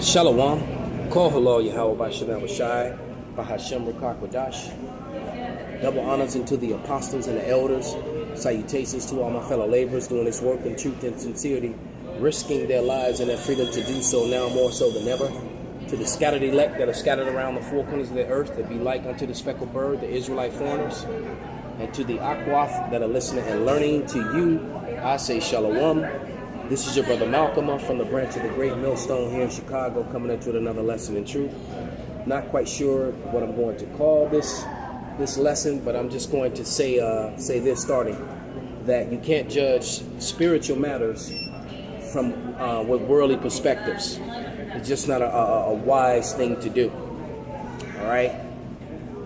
Shalom. Call hello Yahweh by Shabbat Shai, by Hashem Rakakwadash. Double honors unto the apostles and the elders. Salutations to all my fellow laborers doing this work in truth and sincerity, risking their lives and their freedom to do so now more so than ever. To the scattered elect that are scattered around the four corners of the earth, that be like unto the speckled bird, the Israelite foreigners. And to the Akwath that are listening and learning, to you, I say Shalom. This is your brother Malcolm from the branch of the Great Millstone here in Chicago, coming at you with another lesson in truth. Not quite sure what I'm going to call this lesson, but I'm just going to say this starting, that you can't judge spiritual matters from with worldly perspectives. It's just not a wise thing to do. All right,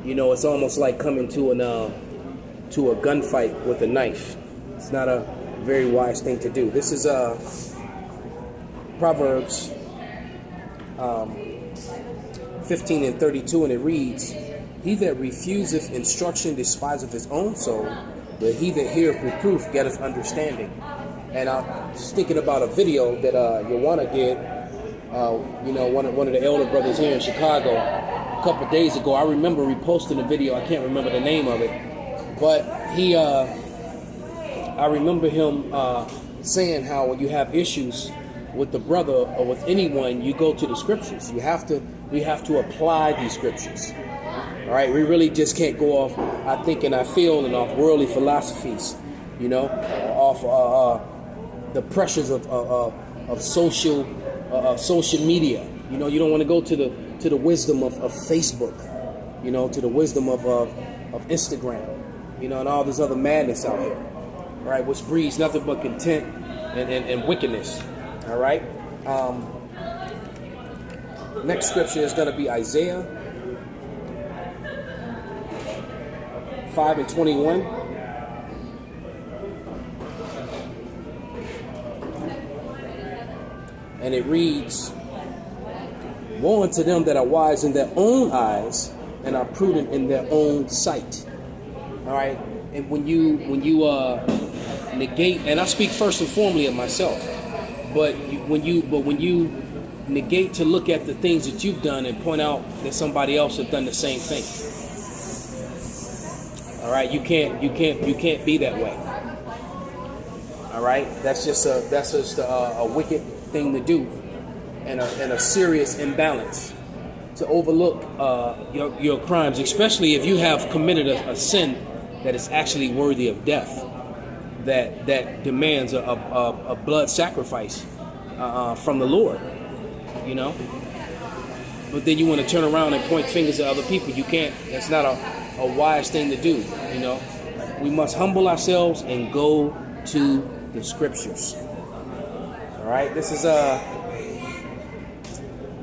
you know, it's almost like coming to a gunfight with a knife. It's not a very wise thing to do. This is Proverbs 15 and 32, and it reads, "He that refuseth instruction despiseth his own soul, but he that heareth reproof getteth understanding." And I was thinking about a video that Yawana did. One of the elder brothers here in Chicago a couple days ago. I remember reposting the video. I can't remember the name of it, but I remember him saying how when you have issues with the brother or with anyone, you go to the scriptures. We have to apply these scriptures. All right, we really just can't go off I think and I feel and off worldly philosophies, off the pressures of social media. You don't want to go to the wisdom of Facebook, to the wisdom of Instagram, and all this other madness out here. All right, which breeds nothing but content and wickedness. All right. Next scripture is going to be Isaiah 5 and 21. And it reads, "Woe unto them that are wise in their own eyes and are prudent in their own sight." All right. And when you negate, and I speak first and foremost of myself, but when you negate to look at the things that you've done and point out that somebody else has done the same thing. All right, you can't be that way. All right, that's just a wicked thing to do, and a serious imbalance to overlook your crimes, especially if you have committed a sin that is actually worthy of death, that demands a blood sacrifice from the Lord, But then you want to turn around and point fingers at other people. You can't. That's not a wise thing to do. We must humble ourselves and go to the scriptures. All right. This is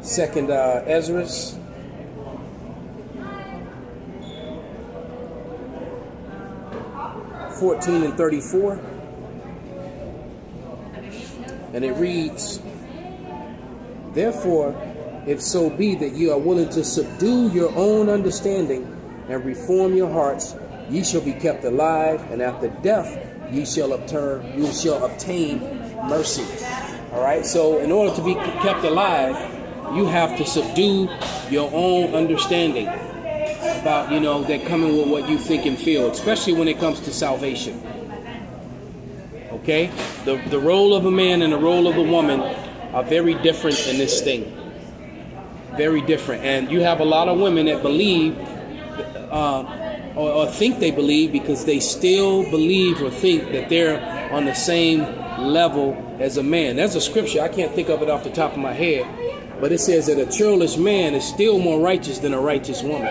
Second Ezra. 14 and 34, and it reads, "Therefore, if so be that you are willing to subdue your own understanding and reform your hearts, ye shall be kept alive, and after death ye shall obtain mercy." All right. So, in order to be kept alive, you have to subdue your own understanding about, that coming with what you think and feel, especially when it comes to salvation. Okay? The role of a man and the role of a woman are very different in this thing. Very different. And you have a lot of women that believe or think they believe because they still believe or think that they're on the same level as a man. There's a scripture, I can't think of it off the top of my head, but it says that a churlish man is still more righteous than a righteous woman.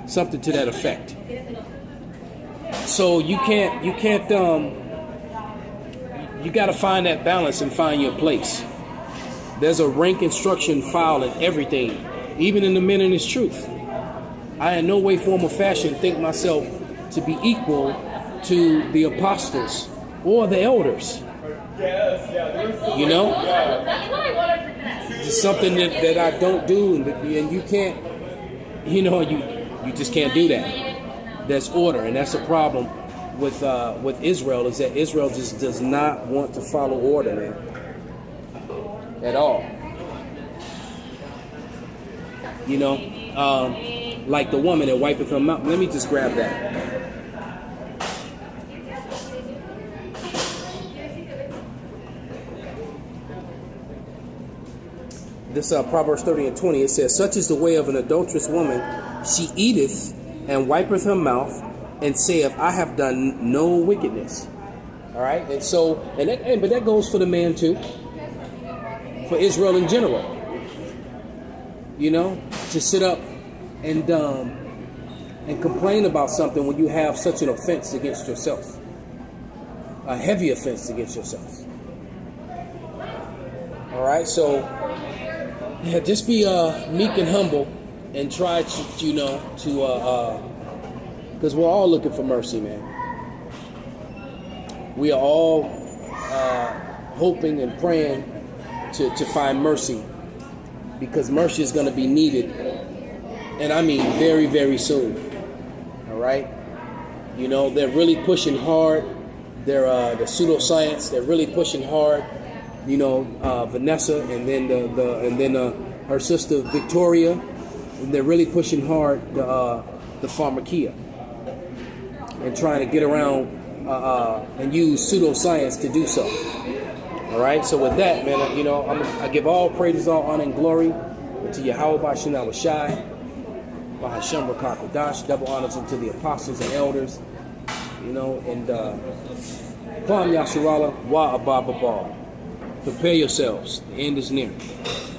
Something to that effect. So you got to find that balance and find your place. There's a rank instruction file in everything, even in the men in this truth. I in no way, form, or fashion think myself to be equal to the apostles or the elders. It's something that I don't do, and you can't, you just can't do that. There's order, and that's a problem with Israel, is that Israel just does not want to follow order, man, at all. You know, like the woman that wipeth her mouth. Let me just grab that. This Proverbs 30 and 20, it says, such is the way of an adulterous woman. She eateth and wipeth her mouth and saith, I have done no wickedness. All right. And so, but that goes for the man too, for Israel in general. You know, to sit up and complain about something when you have such an offense against yourself, a heavy offense against yourself. All right. So, yeah, just be meek and humble and try to, because we're all looking for mercy, man. We are all hoping and praying to find mercy, because mercy is going to be needed, and I mean very, very soon. All right? You know, they're really pushing hard. They're the pseudoscience. They're really pushing hard. You know, Vanessa, and then her sister Victoria, and they're really pushing hard the pharmakia and trying to get around and use pseudoscience to do so. All right. So with that, man, I give all praises, all honor, and glory to Yahweh Bashem Shai, Bahashem Rakakwadash, double honors unto the apostles and elders. You know, and Kwam Yasharala Wa Ababa. Prepare yourselves. The end is near.